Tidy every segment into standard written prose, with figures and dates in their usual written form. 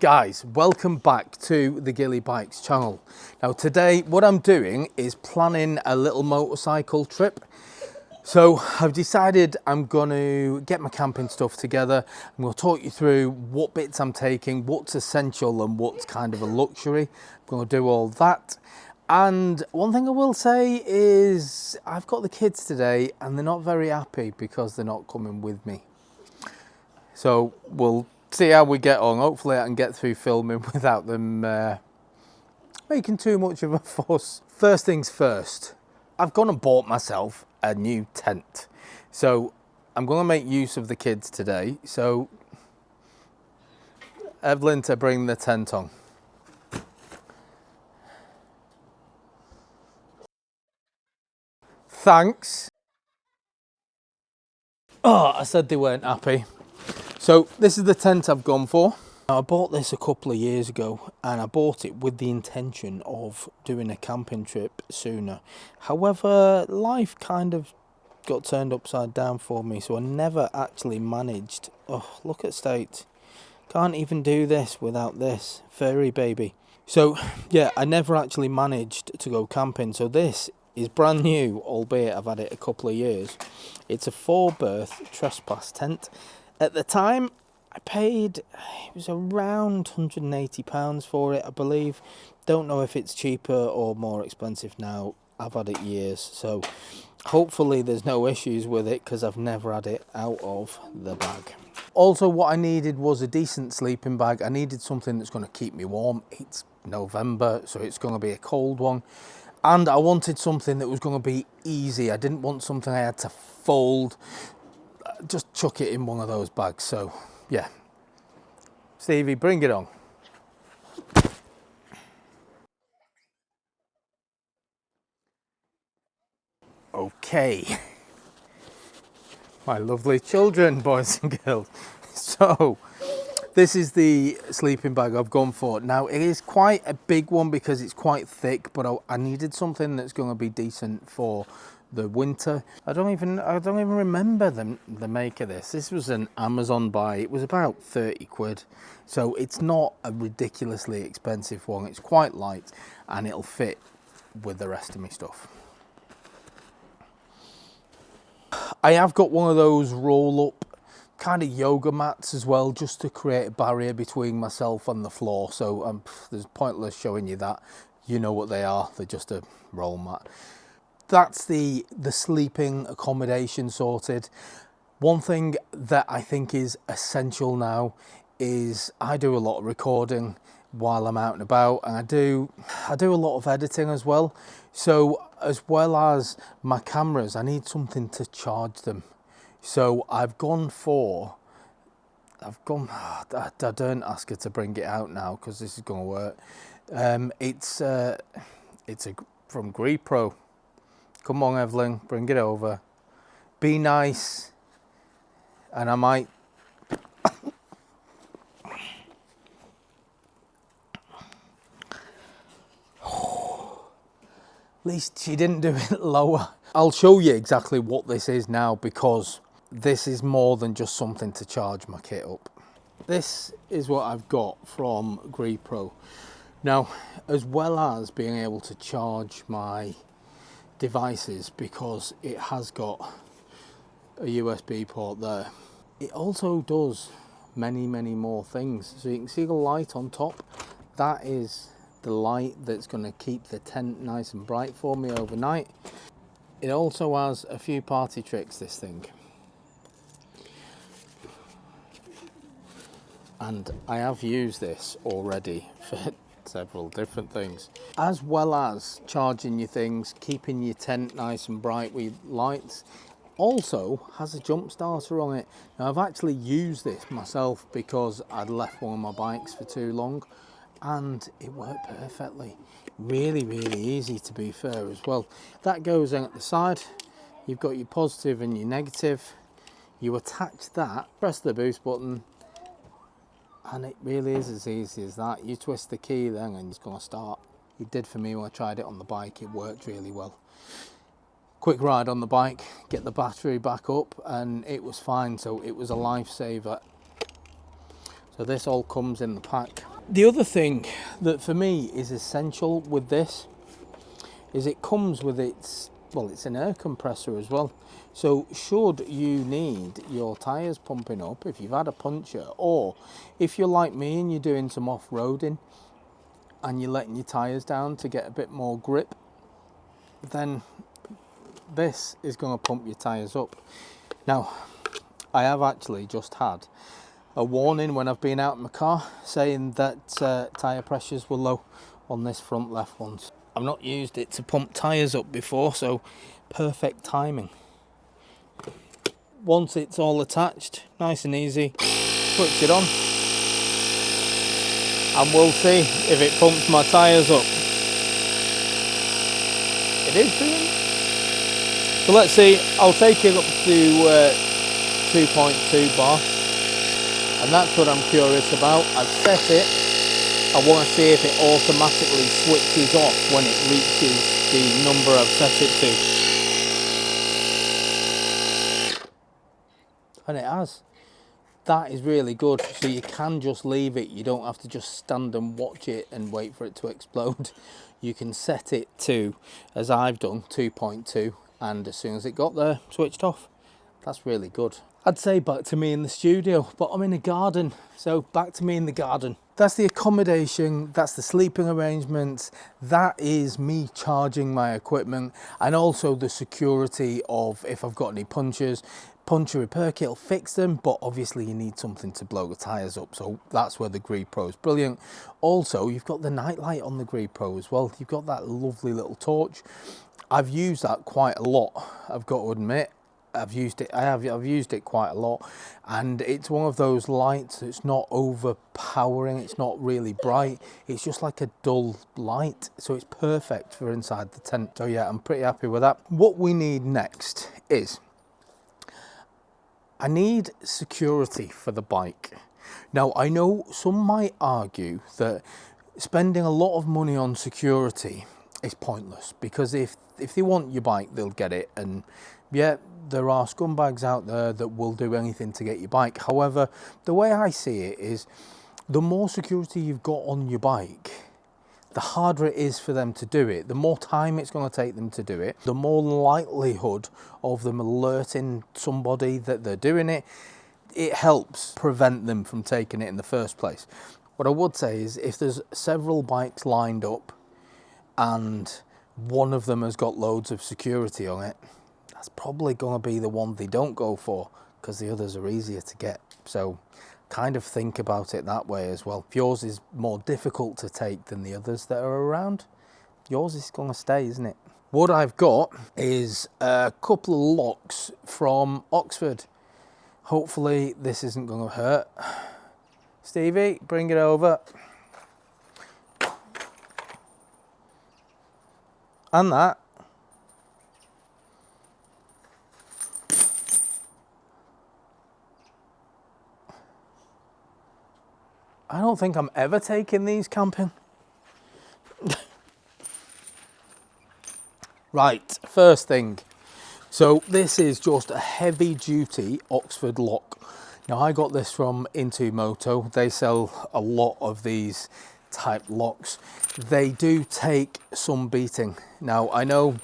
Guys, welcome back to the Gillybikes channel. Now today what I'm doing is planning a little motorcycle trip. So I've decided I'm going to get my camping stuff together. I'm going to talk you through what bits I'm taking, what's essential and what's kind of a luxury. I'm going to do all that. And one thing I will say is I've got the kids today and they're not very happy because they're not coming with me. So we'll see how we get on. Hopefully I can get through filming without them making too much of a fuss. First things first, I've gone and bought myself a new tent. So I'm going to make use of the kids today. So Evelyn to bring the tent on. Thanks. Oh, I said they weren't happy. So this is the tent I've gone for. I bought this a couple of years ago and I bought it with the intention of doing a camping trip sooner. However, life kind of got turned upside down for me, so I never actually managed. Oh, look at state. Can't even do this without this furry baby. So yeah, I never actually managed to go camping. So this is brand new, albeit I've had it a couple of years. It's a 4-berth trespass tent. At the time, I paid, it was around £180 for it, I believe. Don't know if it's cheaper or more expensive now. I've had it years, so hopefully there's no issues with it because I've never had it out of the bag. Also, what I needed was a decent sleeping bag. I needed something that's going to keep me warm. It's November, so it's going to be a cold one. And I wanted something that was going to be easy. I didn't want something I had to fold. Just chuck it in one of those bags. So yeah, Stevie, bring it on. Okay, my lovely children, boys and girls. So this is the sleeping bag I've gone for. Now it is quite a big one because it's quite thick, but I needed something that's going to be decent for the winter. I don't even remember the make of this. This was an Amazon buy. It was about 30 quid. So it's not a ridiculously expensive one. It's quite light and it'll fit with the rest of my stuff. I have got one of those roll up kind of yoga mats as well, just to create a barrier between myself and the floor. So there's pointless showing you that. You know what they are. They're just a roll mat. That's the sleeping accommodation sorted. One thing that I think is essential now is I do a lot of recording while I'm out and about, and I do a lot of editing as well. So as well as my cameras, I need something to charge them. So I don't ask her to bring it out now because this is going to work. It's from GrePro. Come on, Evelyn, bring it over. Be nice. And I might... At least she didn't do it lower. I'll show you exactly what this is now because this is more than just something to charge my kit up. This is what I've got from GrePro. Now, as well as being able to charge my devices, because it has got a USB port there, it also does many more things. So you can see the light on top. That is the light that's going to keep the tent nice and bright for me overnight. It also has a few party tricks, this thing, and I have used this already for several different things. As well as charging your things, keeping your tent nice and bright with lights, also has a jump starter on it. Now I've actually used this myself because I'd left one of my bikes for too long and it worked perfectly. Really easy, to be fair, as well. That goes in at the side. You've got your positive and your negative. You attach that, press the boost button, and it really is as easy as that. You twist the key then and it's going to start. It did for me when I tried it on the bike. It worked really well. Quick ride on the bike, get the battery back up, and it was fine. So it was a lifesaver. So this all comes in the pack. The other thing that for me is essential with this is it comes with its, well, it's an air compressor as well. So should you need your tyres pumping up, if you've had a puncture, or if you're like me and you're doing some off-roading and you're letting your tyres down to get a bit more grip, then this is going to pump your tyres up. Now, I have actually just had a warning when I've been out in my car saying that tyre pressures were low on this front left one. I've not used it to pump tyres up before, so perfect timing. Once it's all attached, nice and easy, switch it on and we'll see if it pumps my tyres up. It is doing. So let's see, I'll take it up to 2.2 bar, and that's what I'm curious about. I've set it. I want to see if it automatically switches off when it reaches the number I've set it to. And it has. That is really good. So you can just leave it. You don't have to just stand and watch it and wait for it to explode. You can set it to, as I've done, 2.2, and as soon as it got there, switched off. That's really good. I'd say back to me in the studio, but I'm in a garden, so back to me in the garden. That's the accommodation, that's the sleeping arrangements, that is me charging my equipment, and also the security of if I've got any puncture repair kit will fix them, but obviously you need something to blow the tyres up, so that's where the GrePro is brilliant. Also, you've got the night light on the GrePro as well. You've got that lovely little torch. I've used that quite a lot, I've got to admit. I've used it quite a lot, and it's one of those lights that's not overpowering, it's not really bright, it's just like a dull light, so it's perfect for inside the tent. So yeah, I'm pretty happy with that. What we need next is I need security for the bike. Now, I know some might argue that spending a lot of money on security is pointless, because if they want your bike, they'll get it, and yeah, there are scumbags out there that will do anything to get your bike. However, the way I see it is the more security you've got on your bike, the harder it is for them to do it. The more time it's going to take them to do it, the more likelihood of them alerting somebody that they're doing it. It helps prevent them from taking it in the first place. What I would say is if there's several bikes lined up and one of them has got loads of security on it, that's probably going to be the one they don't go for, because the others are easier to get. So kind of think about it that way as well. If yours is more difficult to take than the others that are around, yours is going to stay, isn't it? What I've got is a couple of locks from Oxford. Hopefully this isn't going to hurt. Stevie, bring it over. And that. I don't think I'm ever taking these camping. Right, first thing. So this is just a heavy duty Oxford lock. Now I got this from Into Moto. They sell a lot of these type locks. They do take some beating. Now I know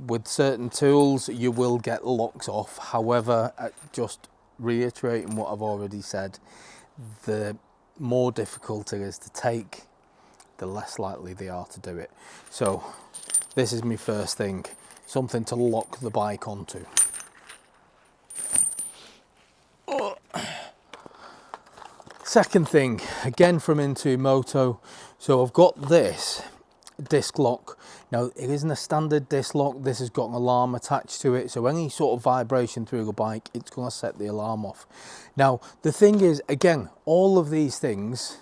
with certain tools you will get locks off. However, just reiterating what I've already said, the more difficult it is to take, the less likely they are to do it. So this is my first thing, something to lock the bike onto. Second thing, again from Into Moto. So I've got this disc lock. Now it isn't a standard disc lock, this has got an alarm attached to it, so any sort of vibration through the bike, it's going to set the alarm off. Now the thing is, again, all of these things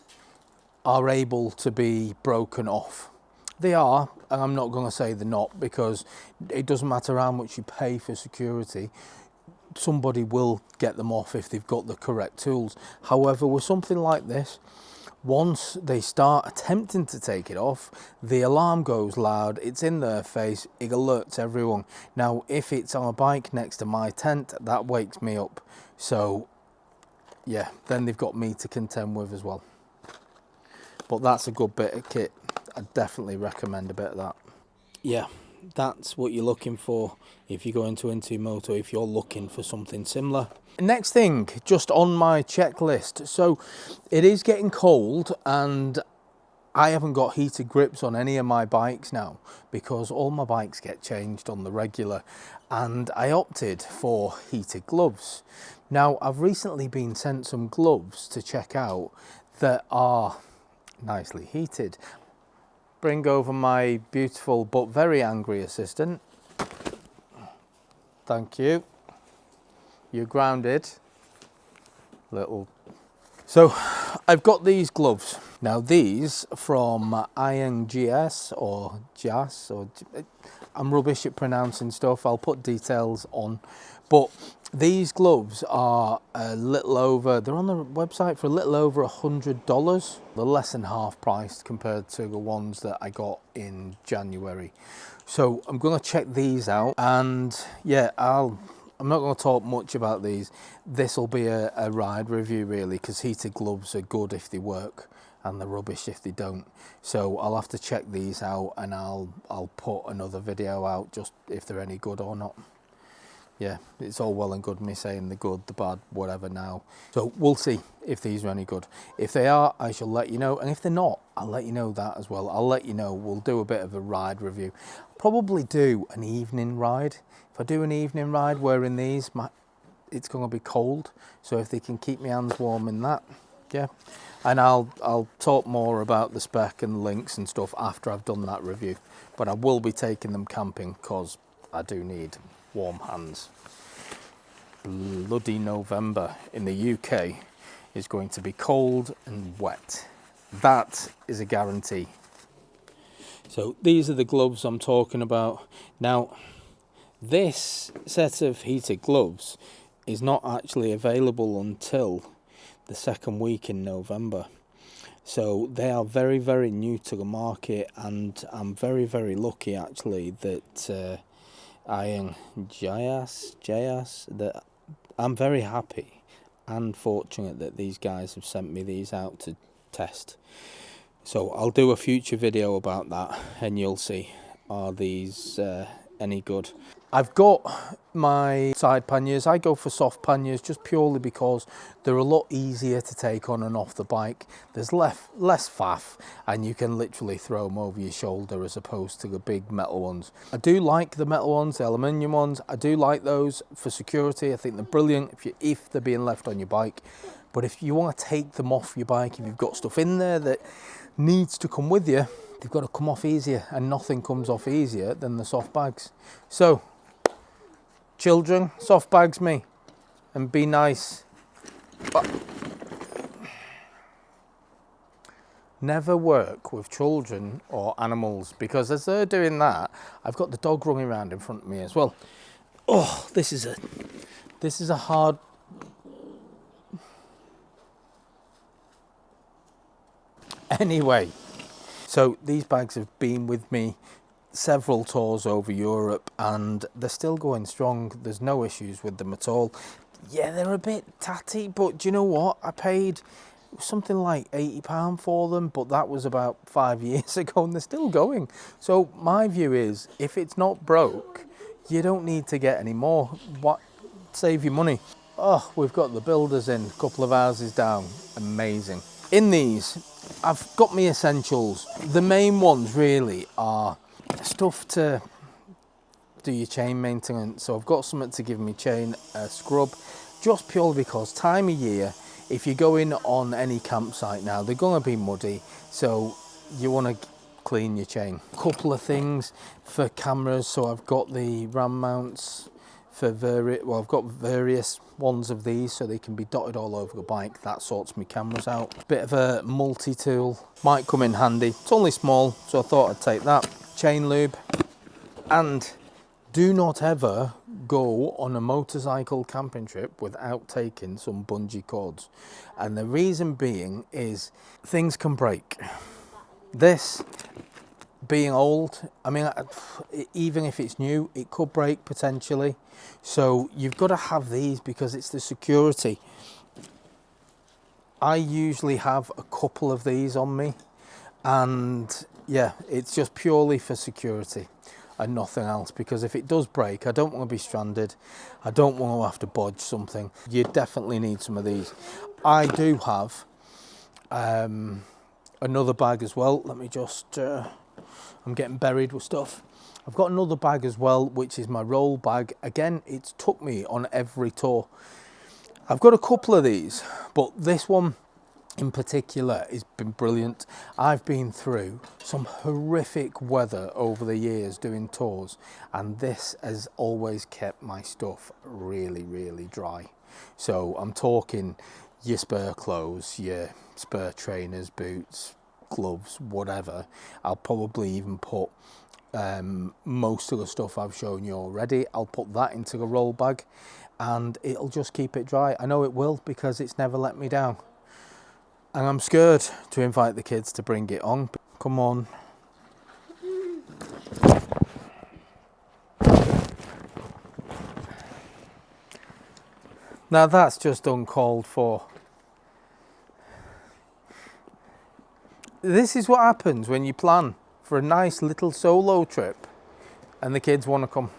are able to be broken off. They are, and I'm not going to say they're not, because it doesn't matter how much you pay for security, somebody will get them off if they've got the correct tools. However, with something like this, once they start attempting to take it off, the alarm goes loud, it's in their face, it alerts everyone. Now, if it's on a bike next to my tent, that wakes me up. So, yeah, then they've got me to contend with as well. But that's a good bit of kit. I definitely recommend a bit of that. Yeah, that's what you're looking for if you're going to Into Moto, if you're looking for something similar. Next thing, just on my checklist. So it is getting cold and I haven't got heated grips on any of my bikes now because all my bikes get changed on the regular, and I opted for heated gloves. Now, I've recently been sent some gloves to check out that are nicely heated. Bring over my beautiful but very angry assistant. Thank you. You're grounded. Little. So I've got these gloves. Now these from Iron GS or JAS, or I'm rubbish at pronouncing stuff. I'll put details on. But these gloves are a little over, they're on the website for a little over $100. They're less than half priced compared to the ones that I got in January. So I'm going to check these out, and yeah, I'm not going to talk much about these. This will be a ride review really, because heated gloves are good if they work and they're rubbish if they don't. So I'll have to check these out, and I'll put another video out just if they're any good or not. Yeah, it's all well and good me saying the good, the bad, whatever now. So we'll see if these are any good. If they are, I shall let you know. And if they're not, I'll let you know that as well. I'll let you know. We'll do a bit of a ride review. Probably do an evening ride. If I do an evening ride wearing these, it's going to be cold. So if they can keep my hands warm in that, yeah. And I'll talk more about the spec and links and stuff after I've done that review. But I will be taking them camping because I do need warm hands. Bloody November in the UK is going to be cold and wet. That is a guarantee. So these are the gloves I'm talking about. Now, this set of heated gloves is not actually available until the second week in November. So they are very, very new to the market, and I'm very, very lucky actually that Iron JS, that I'm very happy and fortunate that these guys have sent me these out to test. So I'll do a future video about that, and you'll see, are these any good. I've got my side panniers. I go for soft panniers just purely because they're a lot easier to take on and off the bike. There's less faff, and you can literally throw them over your shoulder as opposed to the big metal ones. I do like the metal ones, the aluminium ones. I do like those for security. I think they're brilliant if they're being left on your bike. But if you want to take them off your bike, if you've got stuff in there that needs to come with you, they've got to come off easier, and nothing comes off easier than the soft bags. So children, soft bags me and be nice. But never work with children or animals, because as they're doing that, I've got the dog running around in front of me as well. Oh, this is a hard. Anyway, so these bags have been with me several tours over Europe, and they're still going strong. There's no issues with them at all. Yeah, they're a bit tatty, but do you know what? I paid something like £80 for them, but that was about 5 years ago, and they're still going. So my view is, if it's not broke, you don't need to get any more. What? Save your money. Oh, we've got the builders in, a couple of houses down. Amazing. In these, I've got my essentials. The main ones really are stuff to do your chain maintenance. So I've got something to give me chain a scrub, just purely because time of year, if you're going on any campsite now, they're going to be muddy, so you want to clean your chain. A couple of things for cameras. So I've got the RAM mounts for I've got various ones of these, so they can be dotted all over the bike. That sorts my cameras out. Bit of a multi-tool, might come in handy. It's only small, so I thought I'd take that. Chain lube. And do not ever go on a motorcycle camping trip without taking some bungee cords. And the reason being is things can break. This being old, I mean, even if it's new, it could break potentially. So you've got to have these because it's the security. I usually have a couple of these on me, And yeah, it's just purely for security and nothing else, because if it does break, I don't want to be stranded. I don't want to have to bodge something. You definitely need some of these. I do have another bag as well. Let me just, I'm getting buried with stuff. I've got another bag as well, which is my roll bag. Again, it's took me on every tour. I've got a couple of these, but this one in particular has been brilliant. I've been through some horrific weather over the years doing tours, and this has always kept my stuff really, really dry. So I'm talking your spare clothes, your spare trainers, boots, gloves, whatever. I'll probably even put most of the stuff I've shown you already, I'll put that into the roll bag and it'll just keep it dry. I know it will, because it's never let me down. And I'm scared to invite the kids to bring it on. Come on. Now that's just uncalled for. This is what happens when you plan for a nice little solo trip and the kids want to come.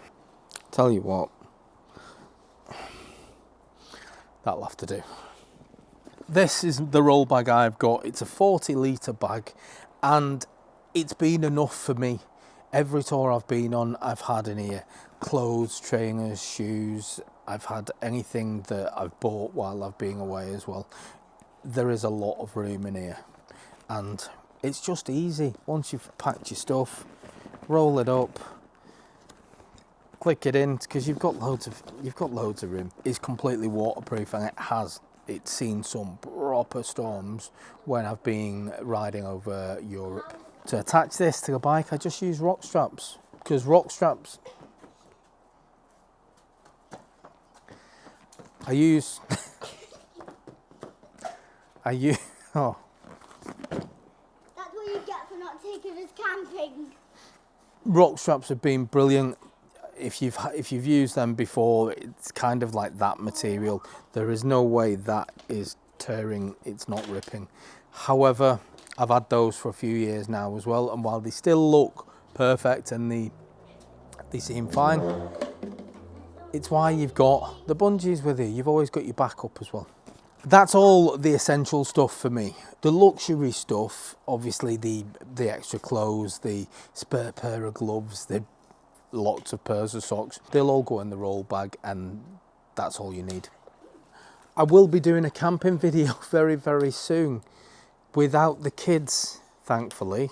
Tell you what, that'll have to do. This is the roll bag I've got. It's a 40-litre bag and it's been enough for me. Every tour I've been on, I've had in here clothes, trainers, shoes. I've had anything that I've bought while I've been away as well. There is a lot of room in here and it's just easy. Once you've packed your stuff, roll it up, click it in, because you've got loads of room. It's completely waterproof and it's seen some proper storms when I've been riding over Europe. To attach this to the bike, I just use rock straps, because rock straps I use oh. That's what you get for not taking us camping. Rock straps have been brilliant. If you've used them before, it's kind of like that material. There is no way that is tearing, it's not ripping. However, I've had those for a few years now as well, and while they still look perfect and they seem fine, it's why you've got the bungees with you. You've always got your backup as well. That's all the essential stuff for me. The luxury stuff, obviously the extra clothes, the spare pair of gloves, the lots of pairs of socks, they'll all go in the roll bag and that's all you need. I will be doing a camping video very, very soon without the kids, thankfully,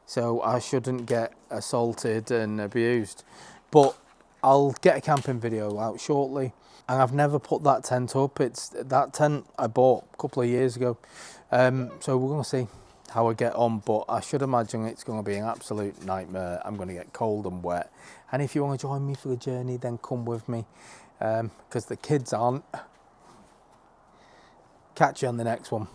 so I shouldn't get assaulted and abused, but I'll get a camping video out shortly. And I've never put that tent up. It's that tent I bought a couple of years ago, so we're going to see how I get on, but I should imagine it's going to be an absolute nightmare. I'm going to get cold and wet, and if you want to join me for the journey, then come with me, because the kids aren't. Catch you on the next one.